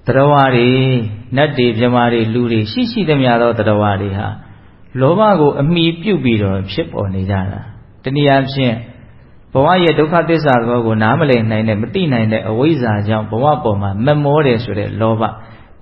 Tarawari, Nati, Jamari, Luri, Shishi, the Miado, Tarawari, Lovago, a me pupil, ship or Nijana. Teniam, Pawaya, Ducatisa, Logo, Namale, Nine, Matina, and Awiza, Jump, Pawapoma, Memorials with Lova.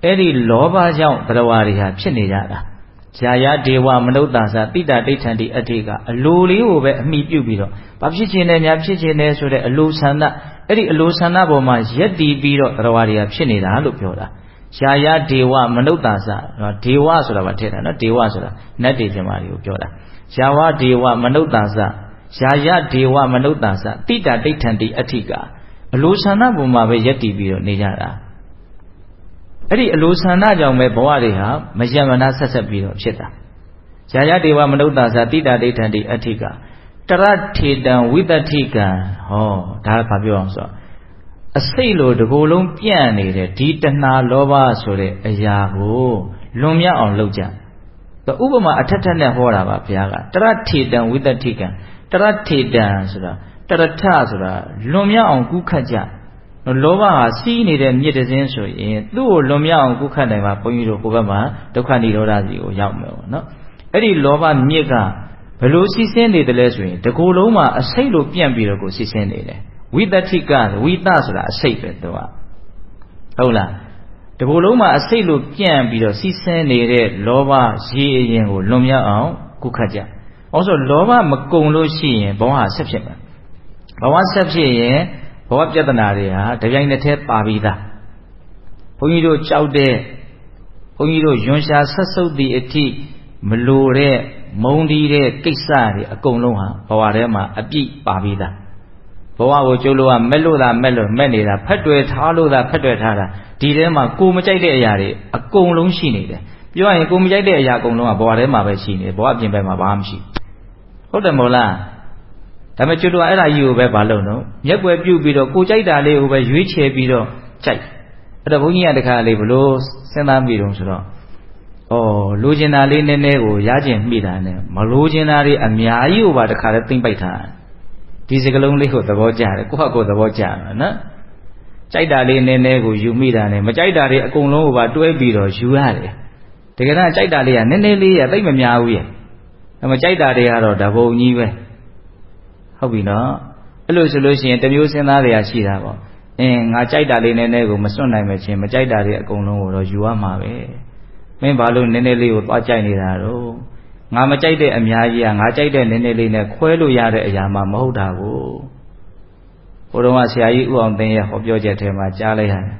Eri Lova, Jump, Tarawari, Chinijana. Jaya Dewa Manotasa, Tita Ditandi Atika, a Luli over me pupil. Papshin and Yapshin, so that a Lusana, Eri Lusana Boma, yet the Viro, Tarawari, Chinida, Lupiola. Jaya Dewa Manotasa, Dewa Suravatera, not Dewa Sura, Nati Jamari Upiola. Jawa Dewa Manotasa, Jaya Dewa Manotasa, Tita Ditandi Atika, a Lusana Boma, yet the Viro, Nijara. Eri Lusana Jame Boariha, Majamana Sasabiro, Cheta. Jaya Deva Manotasa, Tita Ditandi Atika. Taratida with a tika, oh, Tarapabionso. A sailor, the Golum Piani, the Titana Lova Sore, a Yago, Lumia on Luja. The Ubama Atatana Horava Piaga, Taratida with a tika, Taratida, Taratazura, Lumia on Gukaja. No Lova, seen it and yet as answer in do Lumia on Gukaneva, Poyro Obama, Dokani Rorazi or Yamo, no? Eddie Lova Niega, Pelosi send it the lesson, the Goloma, a sailor Piambiro, she send it. With the Tika, with Nasra, a safe doa. Hola. The Goloma, a sailor Piambiro, she send it, Lova, she and Lumia on Gukaja. Also Lova Makonlo she and Boa September. Boa September. What Jatanaria, the young Nete Pavida. Ponido Chaude, Ponido Jonsha Sasso di Eti, Melore, Mondi, Kisari, a Conloha, Poarema, a deep Pavida. Poa Joloa, Meloda, Melo, Menida, Pedret, Haloda, Pedretara, Dilema, Kumajade Yari, a Conlon Shini. You are a Kumajade Yagonga, Boarema Vecini, Boabin Bema Bamshi. Hold the Mola. Tamachudu era you by Balono, yet where you below Kujaida lay over which he below Chai. At the Bunia de Cali below Senam Bidonsro. Oh, Luginali Nego, Yajin Midane, Maluginari and Miayu by the Caratin by time. This is only who the Voja, Kuako the Voja, no? Chaidali Nego, you Midane, Majaidari, a Conlo over 2 below, you had it. Take a Chaidali and Neneli, a Lima Miawi. A Majaidari are the Boniwe. How we know? A solution to use an area she have. And I child in a nego, Masona machine, Majida, a Gono, or you are my way. When Balloon Neneli with Pachinaro. Namachide and Yaya, and Achide and Nenelina, Quelu Yada, Yama Moda. Oroma Siai on the of your jet, my Jale.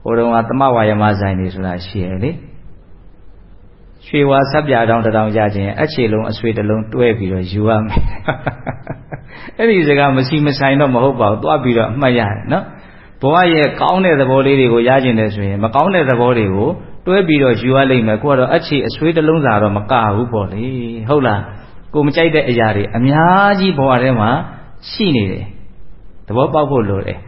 Oroma Tamawa Yamazine is like she. She was subject down the down judging, actually alone, a sweet alone to every you are. Any is a machine sign of Mahoba, Dwabira, Maya, no? Boy, counted the body go yajin this way, Macounted the body go, to a bit of you are lame, a quarter, actually a sweet alone out of Macau body. Hola, go Machide Ayari, Amiaji Boarema, Sini. The Wopabo Lore.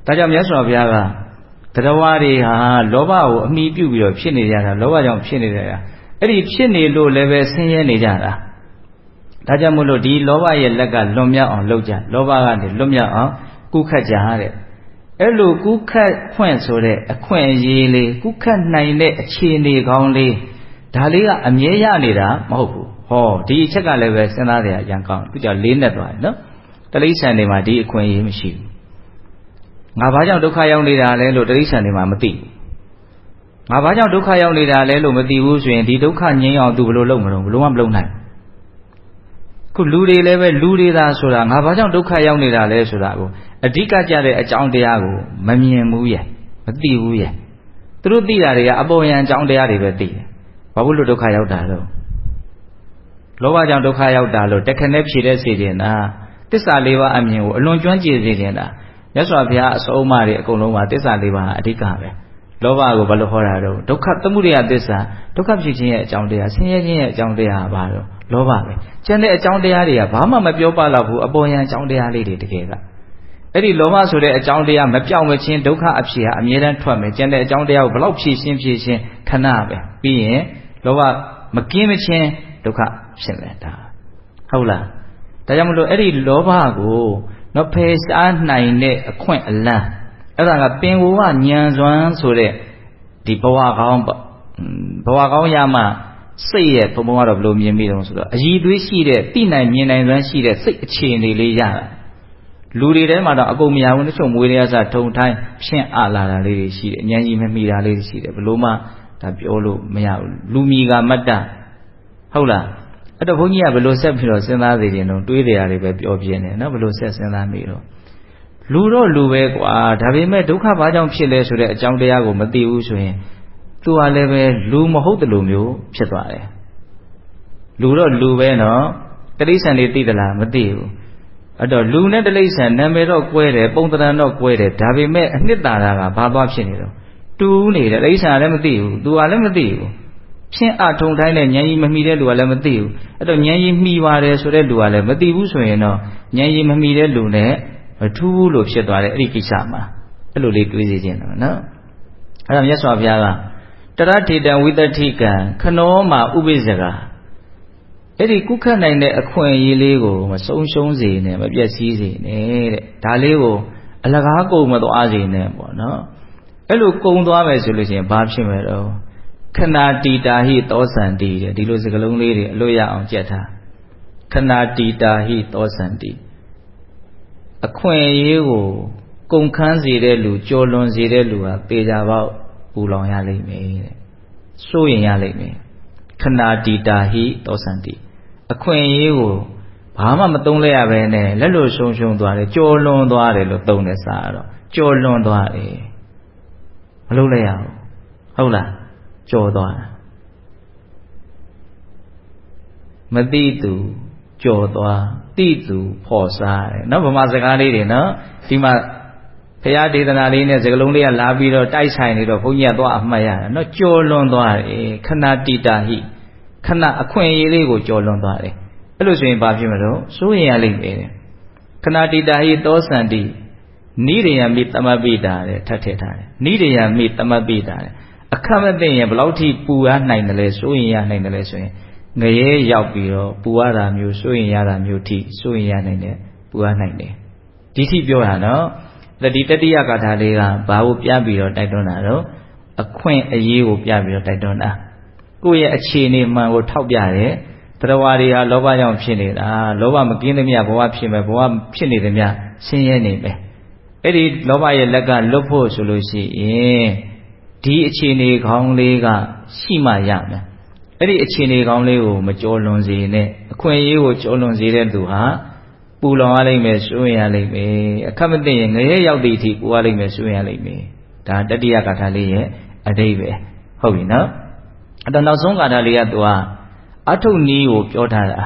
Tajam Yasra Viaga, Tadawari, Loba, me, you, Chiniana, Loba, Chiniana. Eri Chini low level senior Nijana. Tajamulo di Lova Yelaga, Lomia on Loja, Lova and Lumia on Kuka Jahare. Elu Kuka Quensore, a Quen Yele, Kuka Nine, a Chini Gonli, Dalia, Amia Nida, Mohu. Oh, di Chaka level Senaria, Yankon, which are lean that one, no? The Lisa name I did Quen machine. Navaja Dukaya Nida, Lelo, the Lisa name I mati. Navaja Dukaya Nida, Lelo, Mati Wusu, and the Dukan on Dublo Lomro, Luam Blona. Could Ludi level Ludi da Sura, Navaja Dukaya Nida, Lesurago, a Dika Jade, a John Diago, Mammy and Muye, Mati Wuye. Through the area, a boy and John Diari, Pabulu Dukaya Dalo. Lowa Jan Dukaya Dalo, Decanep Shida, this Aliva Amu, Lon Juanji Zidina. That's why we are so married, Coloma, this Aliva, Adikabe. Lova Balohorado, Doka Tamuria Dessa, Doka Jia, John Dia, Senior John Dia Baro, Lova, Chende John Dia, Bama Mapiopa, a boy and John Dia lady together. Eddie Lova so that John Dia, Mapiao Machin, Doka Apsia, Amiran Twame, Chende John Dia, Velopsi, Simpi, Canabe, being Lova Makimichin, Doka Shemeta. Hola. Tayamulo Eddie Lova go, no pace and nine, a quaint Allah. As I have been one young so that ဒီဘဝကောင်းရမှစိတ်ရဲ့ဘုံဘုံကတော့ဘယ်လိုမြင်မိတုံးဆိုတော့အည်သွေးရှိတဲ့တိနိုင်မြင်နိုင်စွမ်းရှိတဲ့စိတ်အခြေအနေလေးရတာလူတွေထဲမှာတော့အကုန်မရဘူးတချို့မွေးရစထုံထိုင်းဖြင့်အလာတာလေးတွေရှိတယ်အဉာဏ်ကြီးမမိတာလေးတွေရှိတယ်ဘလို့မှဒါပြောလို့မရဘူးလူမီကမတ္တဟုတ်လားအဲ့တော့ဘုန်းကြီးကဘလို့ဆက်ပြီးတော့စဉ်းစားသေးတယ်တော့တွေးတယ်ရတယ်ပဲပြောပြနေနော်ဘလို့ဆက်စဉ်းစားမိတော့လူတော့လူပဲကွာဒါပေမဲ့ဒုက္ခဘာကြောင့်ဖြစ်လဲဆိုတဲ့အကြောင်းတရားကိုမသိဘူးဆိုရင်သူကလည်းပဲလူမဟုတ်တယ်လို့မျိုးဖြစ်သွားတယ်လူတော့လူပဲနော်တိရစ္ဆာန်တွေသိသလားမသိဘူးအဲ့တော့လူနဲ့တိရစ္ဆာန်နာမည်တော့ကွဲတယ်ပုံသဏ္ဍာန်တော့ကွဲတယ်ဒါပေမဲ့အနှစ်သာရကဘာသွားဖြစ်နေတော့တူးနေတယ်တိရစ္ဆာန်လည်းမသိဘူးသူကလည်းမသိဘူးဖြင့်အထုံတိုင်းနဲ့ဉာဏ်ကြီးမမီတဲ့လူကလည်းမသိဘူးအဲ့တော့ဉာဏ်ကြီးမှီပါတယ်ဆိုတဲ့လူကလည်းမသိဘူးဆိုရင်တော့ဉာဏ်ကြီးမမီတဲ့လူနဲ့မထူးဘူးလို့ဖြစ်သွားတယ်အဲ့ဒီကိစ္စမှာအဲ့လိုလေးတွေးစီခြင်းတော့နော်အဲ့ဒါမြတ်စွာဘုရားကတရထေတံဝိတ္တိကံခနောမှာဥပိ္ပဇကအဲ့ဒီကုခတ်နိုင်တဲ့အခွင့်အရေးလေးကိုမဆုံးရှုံးစေနဲ့မပြည့်စည်စေနဲ့တဲ့ဒါလေးကိုအလကားကုန်မသွားစေနဲ့ပေါ့နော်အဲ့လိုကုန်သွားမယ်ဆိုလို့ရှိရင်ဘာဖြစ်မလဲတော့ခဏတီတာဟိသောစန္တိတဲ့ဒီလိုစကားလုံးလေးတွေအလွတ်ရအောင်ကြက်ထားခဏတီတာဟိသောစန္တိအခွင့်အရေးကိုကုန်ခန်းစေတဲ့လူကြော်လွန်စေတဲ့လူဟာပေကြပေါက်ပူလောင်ရလိမ့်မယ်တဲ့စိုးရင်ရလိမ့်မယ်ခဏတီတာဟိသောစန္တိအခွင့်အရေးကိုဘာမှမသုံးလိုက်ရပဲနဲ့လက်လို့ရှုံရှုံသွားတယ်ကြော်လွန်သွားတယ်လို့သုံးတဲ့စာတော့ကြော်လွန်သွားတယ်မလုပ်လိုက်ရဘူးဟုတ်လားကြော်သွားတာမသိသူကြော်သွားသိသူဖော်စားတယ်နော်ဗမာစကားလေးတွေနော်ဒီမှာဘုရားဒေသနာလေးနဲ့စကားလုံးလေးကလာပြီးတော့တိုက်ဆိုင်နေတော့ဘုန်းကြီးကသွားအမှတ်ရတယ်နော်ကြော်လွန်သွားတယ်ခဏတိတာဟိခဏအခွင့်အရေးလေးကိုကြော်လွန်သွားတယ်အဲ့လိုဆိုရင်ဘာဖြစ်မလို့စိုးရင်ရလိမ့်မယ်ခဏတိတာဟိသောစန္တိနိရိယမိတမပိတာတဲ့ထပ်ထည့်ထားတယ်နိရိယမိတမပိတာတဲ့အခက်မသိရင်ဘယ်လောက်ထိပူရနိုင်တယ်လဲစိုးရင်ရနိုင်တယ်လဲဆိုရင်ငရဲရောက်ပြီးတော့ပူရတာမျိုးစိုးရင်ရတာမျိုးထိစိုးရင်ရနိုင်တယ်ပူရနိုင်တယ်ဒီထိပြောတာနော်ဒီတတိယဂါထာလေးကဘာကိုပြပြီးတော့တိုက်တွန်းတာတော့အခွင့်အရေးကိုပြပြီးတော့တိုက်တွန်းတာကိုယ့်ရဲ့အခြေအနေမှန်ကိုထောက်ပြတယ်တရားဝါတွေဟာလောဘကြောင့်ဖြစ်နေတာလောဘမကင်းသမျှဘဝဖြစ်မယ်ဘဝဖြစ်နေသမျှဆင်းရဲနေမယ်အဲ့ဒီလောဘရဲ့လက်ကလွတ်ဖို့ဆိုလို့ရှိရင်ဒီအခြေအနေကောင်းလေးကရှိမှရမယ်အဲ့ဒီအခြေအနေကောင်းလေးကိုမကြောလွန်စေနဲ့အခွင့်အရေးကိုကြောလွန်စေတဲ့သူဟာပူလောင်ရလိမ့်မယ်စိုးရင်ရလိမ့်မယ်အခက်မသိရင်ငရဲရောက်သည့်အထိပူရလိမ့်မယ်စိုးရင်ရလိမ့်မယ်ဒါတတိယဂါထာလေးရဲ့အဓိပ္ပာယ်ဟုတ်ပြီနော်အဲ့တော့နောက်ဆုံးဂါထာလေးကသူကအထုနည်းကိုပြောထားတာ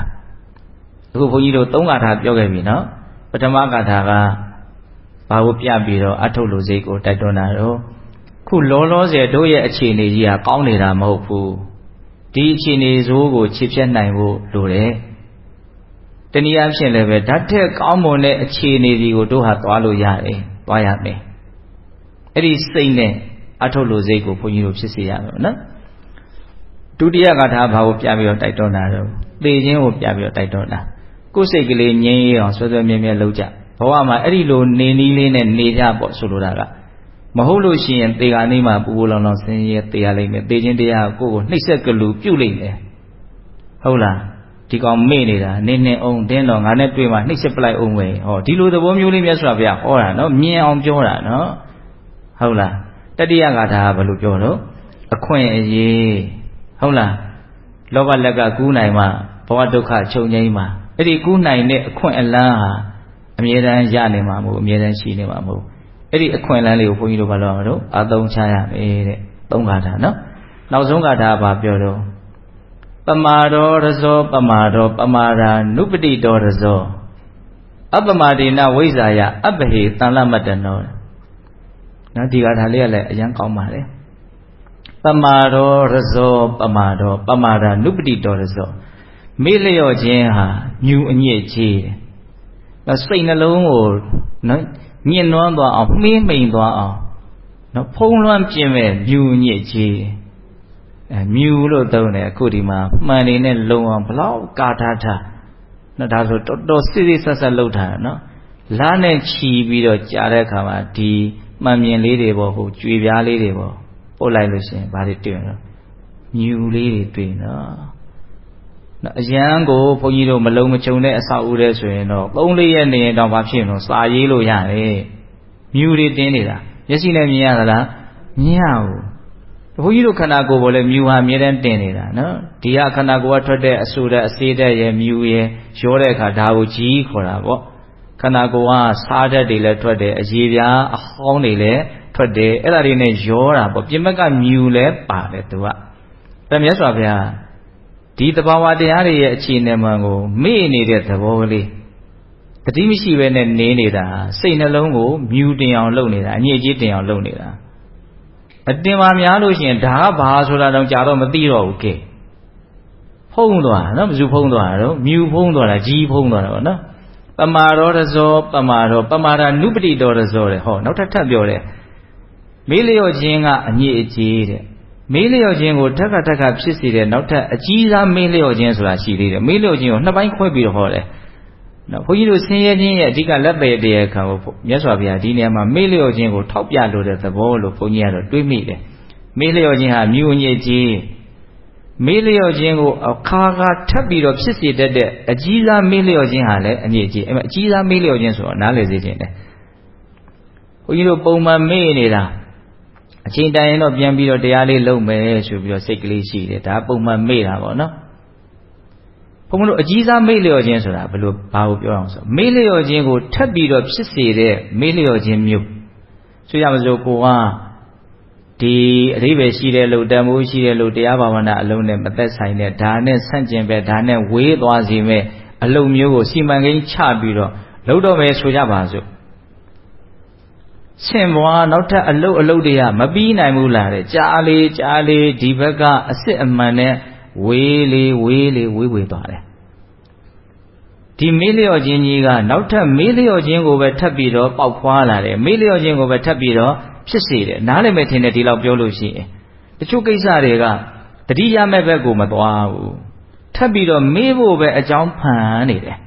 အခုဘုန်းကြီးတို့၃ဂါထာပြောခဲ့ပြီနော်ပထမဂါထာကဘာကိုပြပြီးတော့အထုလူစိတ်ကိုတိုက်တွန်းတာတော့ခုလောလောဆယ်တို့ရဲ့အခြေအနေကြီးကကောင်းနေတာမဟုတ်ဘူးဒီအခြေအနေဆိုးကိုခြေဖြတ်နိုင်ဖို့လိုတယ်တနည်းအားဖြင့်လည်းပဲဓာတ်ထက်ကောင်းမွန်တဲ့အခြေအနေဒီကိုတို့ဟာသွားလို့ရတယ်သွားရမယ်အဲ့ဒီစိတ်နဲ့အထုလူစိတ်ကိုဘုန်းကြီးတို့ဖြစ်စေရမယ်နော်ဒုတိယဂါထာဘာကိုပြပြီးတော့တိုက်တွန်းတာတော့သေခြင်းကိုပြပြီးတော့တိုက်တွန်းတာကိုယ်စိတ်ကလေးငြိမ်းရအောင်ဆွဲဆွဲမြဲမြဲလုပ်ကြဘဝမှာအဲ့ဒီလိုနေနည်းလေးနဲ့နေကြပေါ့ဆိုလိုတာကမဟုတ်လို့ရှိရင်သေခါနေမှာပူပူလောင်လောင်ဆင်းရဲသေရလိမ့်မယ်သေခြင်းတရားကိုကိုနှိပ်စက်ကလူပြုတ်လိမ့်မယ်ဟုတ်လားဒီကောင်မေ့နေတာနင်းနေအောင်တင်းတော့ငါနဲ့တွေ့မှနှိပ်စက်ပလိုက်အောင်ပဲဟောဒီလိုသဘောမျိုးလေးမြတ်စွာဘုရားဟောတာနော်မြင်အောင်ပြောတာနော်ဟုတ်လားတတိယဂါထာကဘယ်လိုပြောတော့အခွင့်အရေးဟုတ်လားလောဘလက်ကကူးနိုင်မှဘဝဒုက္ခချုပ်ငြိမ်းမှအဲ့ဒီကူးနိုင်တဲ့အခွင့်အလန်းဟာအမြဲတမ်းရနေမှာမဟုတ်အမြဲတမ်းရှိနေမှာမဟုတ်အဲ့ဒီအခွင့်အလန်းလေးကိုဘုန်းကြီးတို့ဘာလို့ရမလို့အသုံးချရမယ်တဲ့သုံးဂါထာနော်နောက်ဆုံးဂါထာကဘာပြောတော့ပမာရောရဇောပမာရောပမာရာနုပတိတောရဇောအပမဒေနဝိဇ္ဇာယအပဟေတန်လမတ္တနောနော်ဒီဂါထာလေးကလည်းအရင်ကောင်းပါလေပမာရောရဇောပမာရောပမာရာနုပတိတောရဇောမေ့လျော့ခြင်းဟာမြူအညစ်ကြေးတယ်စိတ်နှလုံးကိုနော်ညှဉ်းနှွမ်းသွားအောင်မှေးမိန်သွားအောင်နော်ဖုံးလွှမ်းပြင်းမဲ့မြူညစ်ကြီးမြူလို့သုံးတယ်အခုဒီမှာမှန်နေနဲ့လုံအောင်ဘလောက်ကာထားထားနော်ဒါဆိုတော်တော်စစ်စစ်ဆက်ဆက်လှုပ်ထားတယ်နော်လားနဲ့ချီပြီးတော့ကြားတဲ့အခါမှာဒီမှန်မြင်လေးတွေပေါ့ဟိုကြွေပြားလေးတွေပေါ့ ပို့လိုက်လို့ရှိရင်ဘာတွေတွေ့နော်မြူလေးတွေတွေ့နော်အရန်ကိုဘုန်းကြီးတို့မလုံးမချုံတဲ့အဆောက်အဦတဲ့ဆိုရင်တော့3-4ရက်နေရင်တော့ဘာဖြစ်လို့စာရေးလို့ရတယ်မြူတွေတင်းနေတာမျက်စိနဲ့မြင်ရသလားမြင်ရဘူးဘုန်းကြီးတို့ခန္ဓာကိုယ်ပေါ်လဲမြူဟာအမြဲတမ်းတင်နေတာနော်ဒီကခန္ဓာကိုယ်ကထွက်တဲ့အဆူတဲ့အစေးတဲ့ရဲ့မြူရဲ့ရောတဲ့အခါဒါကိုကြီးခေါ်တာပေါ့ခန္ဓာကိုယ်ကစားတတ်တွေလည်းထွက်တယ်အရေပြားအဟောင်းတွေလည်းထွက်တယ်အဲ့ဒါတွေနဲ့ရောတာပေါ့ပြင်ဘက်ကမြူလည်းပါတယ်သူကဒါမြတ်စွာဘုရားဒီသဘာဝတရားတွေရဲ့အခြေအနေမှန်ကိုမေ့နေတဲ့သဘောကလေးတတိမရှိပဲနဲ့နေနေတာစိတ်နှလုံးကိုမြူတင်အောင်လုပ်နေတာအညစ်အကြေးတင်အောင်လုပ်နေတာအတင်ပါများလို့ရှိရင်ဒါကဘာဆိုတာတော့ကြာတော့မသိတော့ဘူးကဲဖုံးသွားနော်ဘယ်သူဖုံးသွားတာတော့မြူဖုံးသွားတာကြီးဖုံးသွားတာပေါ့နော်ပမာရောတဇောပမာရောပမာဒနုပတိတော်တဇောတဲ့ဟောနောက်ထပ်ပြောတယ်မေးလျော့ခြင်းကအညစ်အကြေးတဲ့မေးလျော့ခြင်းကိုထက်ကဖြစ်စေတဲ့နောက်ထပ်အကြီးစားမေးလျော့ခြင်းဆိုတာရှိသေးတယ်မေးလျော့ခြင်းကိုနှစ်ပိုင်းခွဲပြီးတော့ဟောတယ်နော်ဘုန်းကြီးတို့ဆင်းရဲခြင်းရဲ့အဓိကလက်ပေတရားခံကိုမြတ်စွာဘုရားဒီနေရာမှာမေးလျော့ခြင်းကိုထောက်ပြလိုတဲ့သဘောလို့ဘုန်းကြီးကတော့တွေးမိတယ်မေးလျော့ခြင်းဟာမြူညစ်ကြီးမေးလျော့ခြင်းကိုအခါခါထပ်ပြီးတော့ဖြစ်စေတတ်တဲ့အကြီးစားမေးလျော့ခြင်းဟာလည်းအညစ်အကြေးအဲ့မှာအကြီးစားမေးလျော့ခြင်းဆိုတော့နားလည်စေခြင်းတယ်ဘုန်းကြီးတို့ပုံမှန်မေးနေတာအချိန်တိုင်းရင်တော့ပြန်ပြီးတော့တရားလေးလုပ်မယ်ဆိုပြီးတော့စိတ်ကလေးရှိတယ်ဒါပုံမှန်မေ့တာပေါ့နော်ဘုန်းဘုန်းတို့အကြီးစားမေ့လျော့ခြင်းဆိုတာဘယ်လိုဘာကိုပြောအောင်ဆိုမေ့လျော့ခြင်းကိုထပ်ပြီးတော့ဖြစ်စေတဲ့မေ့လျော့ခြင်းမျိုးဆိုရမစို့ကိုကဒီအဓိပ္ပာယ်ရှိတဲ့လို့တန်ဖိုးရှိတဲ့လို့တရားဘာဝနာအလုံးနဲ့မသက်ဆိုင်တဲ့ဒါနဲ့ဆန့်ကျင်ပဲဒါနဲ့ဝေးသွားစေမဲ့အလုံးမျိုးကိုစီမံကိန်းချပြီးတော့လုပ်တော့မယ်ဆိုကြပါစို့ဆင်ဘွားနောက်ထပ်အလုတ်တွေကမပြီးနိုင်ဘူးလားတဲ့ကြားလေးဒီဘက်ကအစ်စ်အမှန်နဲ့ဝေးသွားတယ်ဒီမေးလျော့ခြင်းကြီးကနောက်ထပ်မေးလျော့ခြင်းကိုပဲထပ်ပြီးတော့ပေါက်ဖွာလာတယ်မေးလျော့ခြင်းကိုပဲထပ်ပြီးတော့ဖြစ်စေတယ်နားလည်မဲ့ထင်တယ်ဒီလောက်ပြောလို့ရှိရင်တချို့ကိစ္စတွေကတတိယမဲ့ဘက်ကိုမသွားဘူးထပ်ပြီးတော့မေးဖို့ပဲအကြောင်းဖန်နေတယ်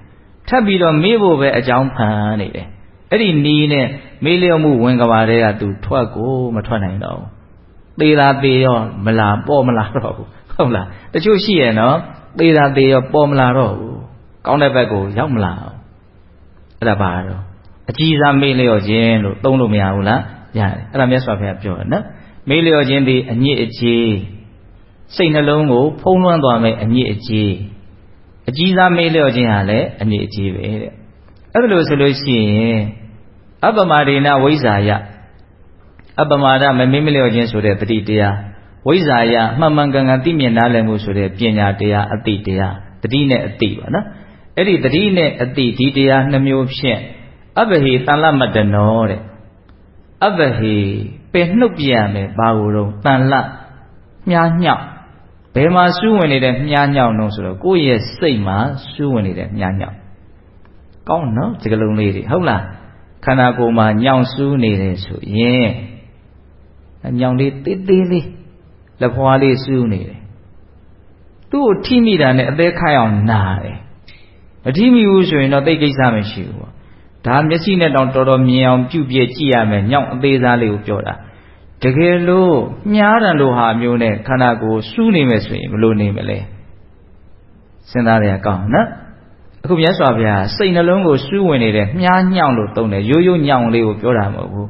ထပ်ပြီးတော့မေးဖို့ပဲအကြောင်းဖန်နေတယ်အဲ့ဒီနီးနဲ့မေးလျော့မှုဝင်ကဘာတွေကသူထွက်ကိုမထွက်နိုင်တော့ဘူးသေးတာသေးရောမလားပေါ်မလာတော့ဘူးဟုတ်လားတချို့ရှိရဲ့နော်သေးတာသေးရောပေါ်မလာတော့ဘူးကောင်းတဲ့ဘက်ကိုရောက်မလာဘူးအဲ့ဒါဘာတော့အကြီးစားမေးလျော့ခြင်းလို့သုံးလို့မရဘူးလားရတယ်အဲ့ဒါမြတ်စွာဘုရားပြောတယ်နော်မေးလျော့ခြင်းဒီအညစ်အကြေးစိတ်နှလုံးကိုဖုံးလွှမ်းသွားမယ်အညစ်အကြေးအကြီးစားမေးလျော့ခြင်းဟာလည်းအညစ်အကြေးပဲတဲ့အဲ့ဒါလို့ဆိုလို့ရှိရင်အပ္ပမဒေနဝိဇ္ဇာယအပ္ပမာဒမမေးမလျော့ခြင်းဆိုတဲ့တတိတရားဝိဇ္ဇာယမှန်မှန်ကန်ကန်သိမြင်နားလည်မှုဆိုတဲ့ပညာတရားအသိတရားတတိနဲ့အသိပါနော်အဲ့ဒီတတိနဲ့အသိဒီတရားနှမျိုးဖြင့်အဘဟိတန်လမတနောတဲ့အဘဟိပင်နှုတ်ပြရမယ်ဘာကိုတော့တန်လမြားညောက်ဘယ်မှာစူးဝင်နေတဲ့မြားညောက်နှုံးဆိုတော့ကိုယ့်ရဲ့စိတ်မှာစူးဝင်နေတဲ့မြားညောက်ကောင်းနော်ဒီကလုံးလေးတွေဟုတ်လားခန္ဓာကိုယ်မှာညောင်စူးနေတယ်ဆိုရင်ညောင်လေးသေးသေးလေးလက်ဖွားလေးစူးနေတယ်သူ့ကိုထိမိတာနဲ့အသေးခိုက်အောင်နာတယ်မထိမိဘူးဆိုရင်တော့သိကိစ္စမရှိဘူးပေါ့ဒါမျက်စိနဲ့တောင်တော်တော်မြင်အောင်ပြုပြကြည့်ရမယ်ညောင်အသေးစားလေးကိုပြောတာတကယ်လို့မြားတယ်လို့ဟာမျိုးနဲ့ခန္ဓာကိုယ်စူးနေမယ်ဆိုရင်ဘယ်လိုနေမလဲစဉ်းစားရကောင်းနော်အခုမြတ်စွာဘုရားစိတ်နှလုံးကိုစူးဝင်နေတဲ့မြားညောင်လို့သုံးတယ်ရိုးရိုးညောင်လေးကိုပြောတာမဟုတ်ဘူး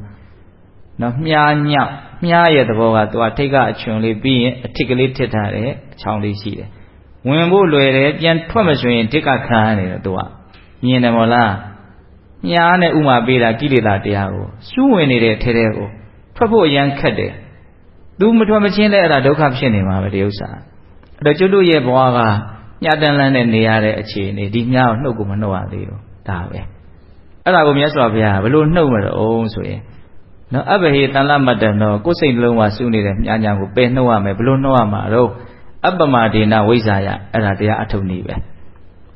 နော်မြားညောင်မြားရဲ့သဘောကသူကထိတ်ကအချွန်လေးပြီးရင်အထစ်ကလေးထစ်ထားတယ်အချောင်းလေးရှိတယ်ဝင်ဖို့လွယ်တယ်ပြန်ထွက်မဆိုရင်ဒိဋ္ဌခံရနေတယ်သူကမြင်တယ်မို့လားမြားနဲ့ဥမာပေးတာကိလေသာတရားကိုစူးဝင်နေတဲ့ထဲထဲကိုထွက်ဖို့အရန်ခက်တယ်သူမထွက်မချင်းလဲအဲ့ဒါဒုက္ခဖြစ်နေမှာပဲဒီဥစ္စာအဲ့တော့ကျွတ်တို့ရဲ့ဘဝကညတန်လန်းနဲ့နေရတဲ့အခြေအနေဒီမြားကိုနှုတ်ကိုမနှုတ်ရသေးဘူးဒါပဲအဲ့ဒါကိုမြတ်စွာဘုရားဘယ်လိုနှုတ်မလို့အောင်ဆိုရင်နော်အဘဟိတန်လမတ္တနောကိုယ်စိတ်လုံးမှာစူးနေတဲ့မြားညာကိုပယ်နှုတ်ရမယ်ဘယ်လိုနှုတ်ရမှာတော့အပ္ပမဒေနဝိဇ္ဇာယအဲ့ဒါတရားအထုံနည်းပဲ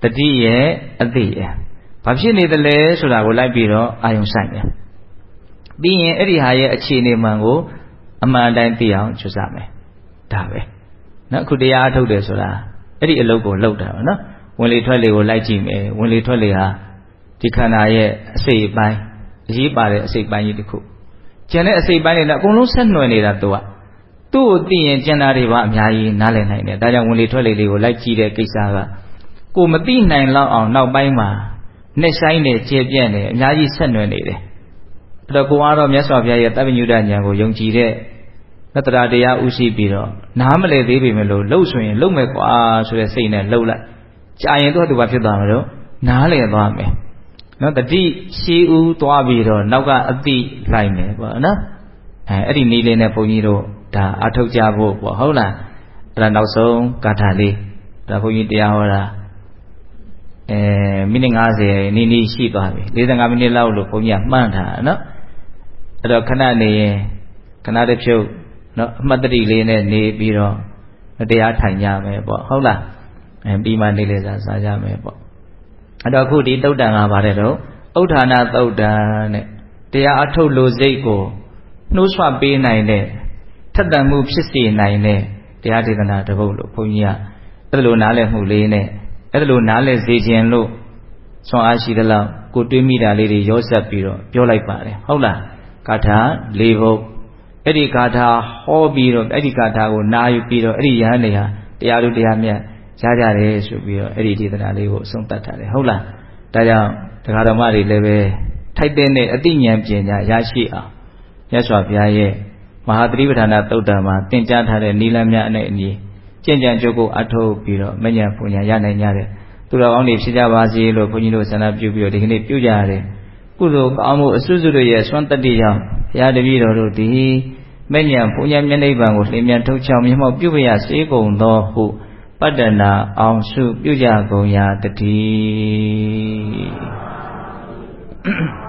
တတိရဲ့အသိရဲ့ဘာဖြစ်နေသလဲဆိုတာကိုလိုက်ပြီးတော့အာယုံဆိုင်တယ်ပြီးရင်အဲ့ဒီဟာရဲ့အခြေအနေမှန်ကိုအမှန်တိုင်းသိအောင်ကြိုးစားမယ်ဒါပဲနော်အခုတရားအထုတ်တယ်ဆိုတာအဲ့ဒီအလုပ်ကိုလုပ်တာနော်ဝင်လေထွက်လေကိုလိုက်ကြည့်မယ်ဝင်လေထွက်လေဟာဒီခန္ဓာရဲ့အစိတ်အပိုင်းအရေးပါတဲ့အစိတ်ပိုင်းကြီးတစ်ခုကျန်တဲ့အစိတ်ပိုင်းတွေလည်းအကုန်လုံးဆက်နွယ်နေတာသူက သူ့ကိုသိရင်ကျန်တာတွေပါအများကြီးနားလည်နိုင်တယ်ဒါကြောင့်ဝင်လေထွက်လေလေးကိုလိုက်ကြည့်တဲ့ကိစ္စကကိုမသိနိုင်လောက်အောင်နောက်ပိုင်းမှာနဲ့ဆိုင်နေကျေပြန့်နေအများကြီးဆက်နွယ်နေတယ်အဲ့တော့ကိုအားတော့မြတ်စွာဘုရားရဲ့တပ္ပညုတဉာဏ်ကိုယုံကြည်တဲ့သတ္တရာတရားဥရှိပြီးတော့နားမလည်သေးပေမဲ့လို့လှုပ်ဆိုရင်လှုပ်မယ်ကွာဆိုတဲ့စိတ်နဲ့လှုပ်လိုက်ကြာရင်တော့သူကဖြစ်သွားမှာတော့နားလည်သွားမယ်နော်တတိရှေးဦးသွားပြီးတော့နောက်ကအတိလိုက်မယ်ပေါ့နော်အဲ့ဒီနည်းလေးနဲ့ဘုန်းကြီးတို့ဒါအထုတ်ကြဖို့ပေါ့ဟုတ်လားအဲ့ဒါနောက်ဆုံးဂါထာလေးဒါဘုန်းကြီးတရားဟောတာမိနစ်50နီးနီးရှိသွားပြီ45မိနစ်လောက်လို့ဘုန်းကြီးကမှန်းထားတာနော်အဲ့တော့ခဏနေရင်ခဏတစ်ဖြုတ်နော်အမှတ်တရလေးနဲ့နေပြီးတော့တရားထိုင်ကြမယ်ပေါ့ဟုတ်လားပြီးမှနေလေစားကြမယ်ပေါ့အဲ့တော့အခုဒီသုတ်တန်ကပါတယ်တော့ဥဋ္ဌာဏသုတ်တန်နဲ့တရားအထုတ်လို့စိတ်ကိုနှိုးဆွပေးနိုင်တဲ့ထက်သန်မှုဖြစ်စေနိုင်တဲ့တရားဒေသနာတစ်ပုဒ်လို့ဘုန်းကြီးကအဲ့လိုနားလည်မှုလေးနဲ့အဲ့လိုနားလည်စေခြင်းလို့ဆွမ်းအားရှိသလောက်ကိုတွေးမိတာလေးတွေရောစပ်ပြီးတော့ပြောလိုက်ပါတယ်ဟုတ်လားဂါထာ၄ပုဒ်အဲ့ဒီဂါထာဟောပြီးတော့အဲ့ဒီဂါထာကိုနားယူပြီးတော့အဲ့ဒီယဟန်တွေဟာတရားတို့တရားမြတ်ရကြတယ်ဆိုပြီးတော့အဲ့ဒီဒေသနာလေးကိုအဆုံးသတ်ထားတယ်ဟုတ်လားဒါကြောင့်တရားတော်မတွေလည်းပဲထိုက်တဲ့အသိဉာဏ်ပညာရရှိအောင်မြတ်စွာဘုရားရဲ့မဟာသတိပဋ္ဌာန်သုတ်တံမှာသင်ကြားထားတဲ့နိလမ်းများအနည်းအညီကျင့်ကြံကြိုးကိုအထောက်ပြီးတော့မဉ္ဇဉ်ပူညာရနိုင်ကြတဲ့သူတော်ကောင်းတွေဖြစ်ကြပါစေလို့ဘုန်းကြီးတို့ဆန္ဒပြုပြီးတော့ဒီကနေ့ပြုကြရတယ်ကုသိုလ်ကောင်းမှုအစွတ်စွတ်တို့ရဲ့စွမ်းတတ္တိကြောင့်ဘုရားတပည့်တော်တို့ဒီမဉ္ဇဉ်ပူညာမျက်နှိပ်ပံကိုလင်းမြန်ထုတ်ချောင်းမျက်မှောက်ပြုပရစေကုန်သောဟုပတ္တနာအောင်စုပြုကြကုန်ရာတည်း